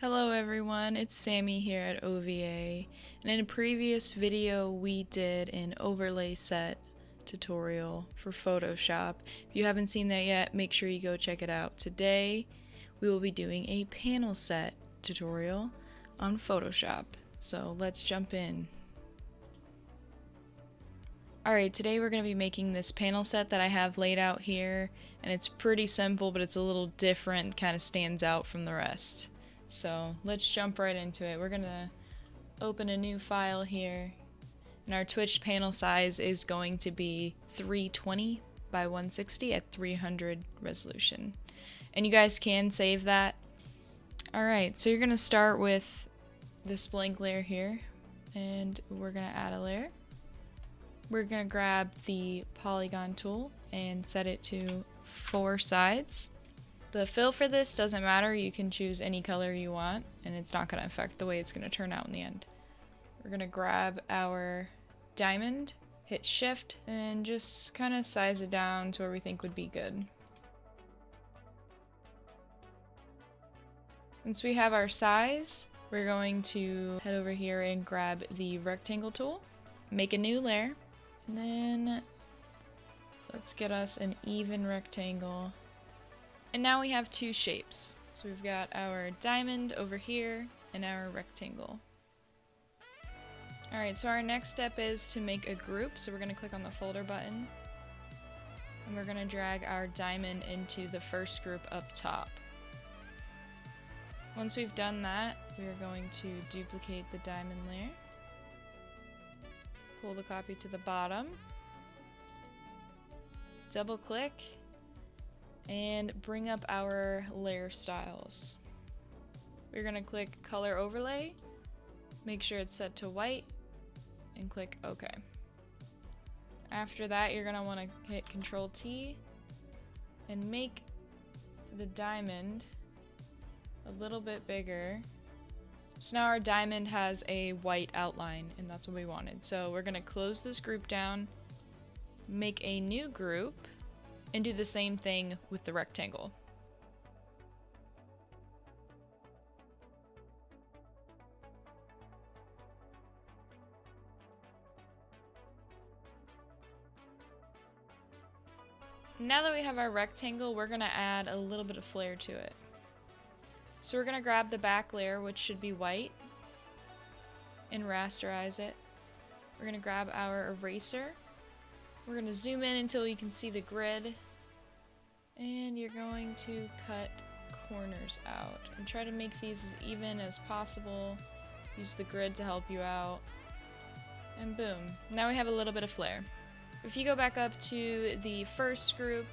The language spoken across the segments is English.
Hello everyone, it's Sammy here at OVA, and in a previous video we did an overlay set tutorial for Photoshop. If you haven't seen that yet, make sure you go check it out. Today we will be doing a panel set tutorial on Photoshop, so let's jump in. Alright, today we're going to be making this panel set that I have laid out here, and it's pretty simple, but it's a little different, kind of stands out from the rest. So let's jump right into it. We're gonna open a new file here, and our Twitch panel size is going to be 320 by 160 at 300 resolution. And you guys can save that. Alright, so you're gonna start with this blank layer here, and we're gonna add a layer. We're gonna grab the polygon tool and set it to 4 sides. The fill for this doesn't matter, you can choose any color you want, and it's not going to affect the way it's going to turn out in the end. We're going to grab our diamond, hit shift, and just kind of size it down to where we think would be good. Once we have our size, we're going to head over here and grab the rectangle tool, make a new layer, and then let's get us an even rectangle. And now we have 2 shapes. So we've got our diamond over here and our rectangle. Alright, so our next step is to make a group. So we're going to click on the folder button. And we're going to drag our diamond into the first group up top. Once we've done that, we are going to duplicate the diamond layer. Pull the copy to the bottom. Double click. And bring up our layer styles. We're going to click color overlay, make sure it's set to white, and click OK. After that, you're going to want to hit Control T and make the diamond a little bit bigger. So now our diamond has a white outline, and that's what we wanted. So we're going to close this group down, make a new group, and do the same thing with the rectangle. Now that we have our rectangle, we're going to add a little bit of flair to it. So we're going to grab the back layer, which should be white, and rasterize it. We're going to grab our eraser. We're going to zoom in until you can see the grid, and you're going to cut corners out and try to make these as even as possible. Use the grid to help you out, and boom, now we have a little bit of flair. If you go back up to the first group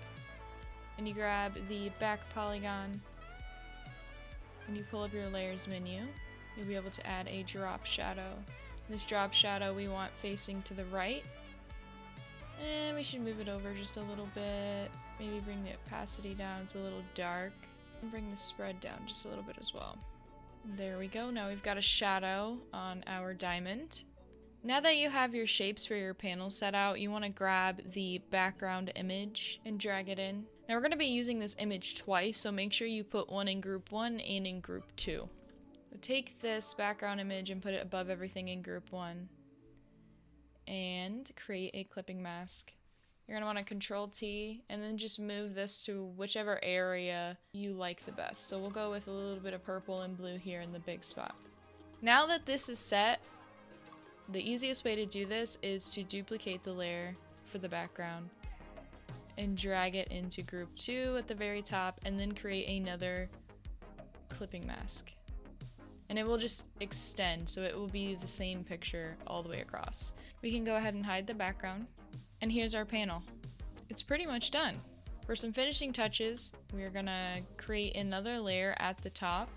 and you grab the back polygon and you pull up your layers menu, you'll be able to add a drop shadow. This drop shadow we want facing to the right. And we should move it over just a little bit. Maybe bring the opacity down, it's a little dark. And bring the spread down just a little bit as well. There we go, now we've got a shadow on our diamond. Now that you have your shapes for your panel set out, you want to grab the background image and drag it in. Now we're going to be using this image twice, so make sure you put one in group 1 and in group 2. So take this background image and put it above everything in group 1. And create a clipping mask. You're going to want to Control T and then just move this to whichever area you like the best. So we'll go with a little bit of purple and blue here in the big spot. Now that this is set, the easiest way to do this is to duplicate the layer for the background and drag it into group 2 at the very top, and then create another clipping mask. And it will just extend, so it will be the same picture all the way across. We can go ahead and hide the background, and here's our panel. It's pretty much done. For some finishing touches, we're gonna create another layer at the top,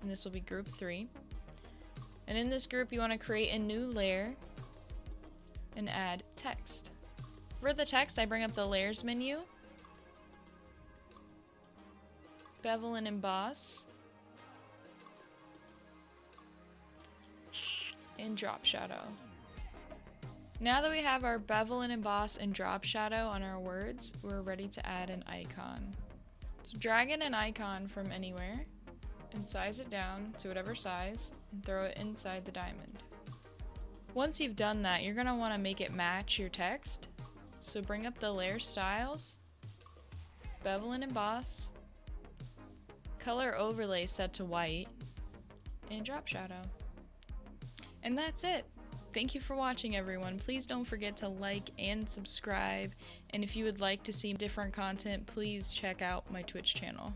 and this will be group 3. And in this group, you want to create a new layer and add text. For the text, I bring up the layers menu, bevel and emboss, and drop shadow. Now that we have our bevel and emboss and drop shadow on our words, we're ready to add an icon. So drag in an icon from anywhere and size it down to whatever size and throw it inside the diamond. Once you've done that, you're going to want to make it match your text. So bring up the layer styles, bevel and emboss, color overlay set to white, and drop shadow. And that's it. Thank you for watching, everyone. Please don't forget to like and subscribe. And if you would like to see different content, please check out my Twitch channel.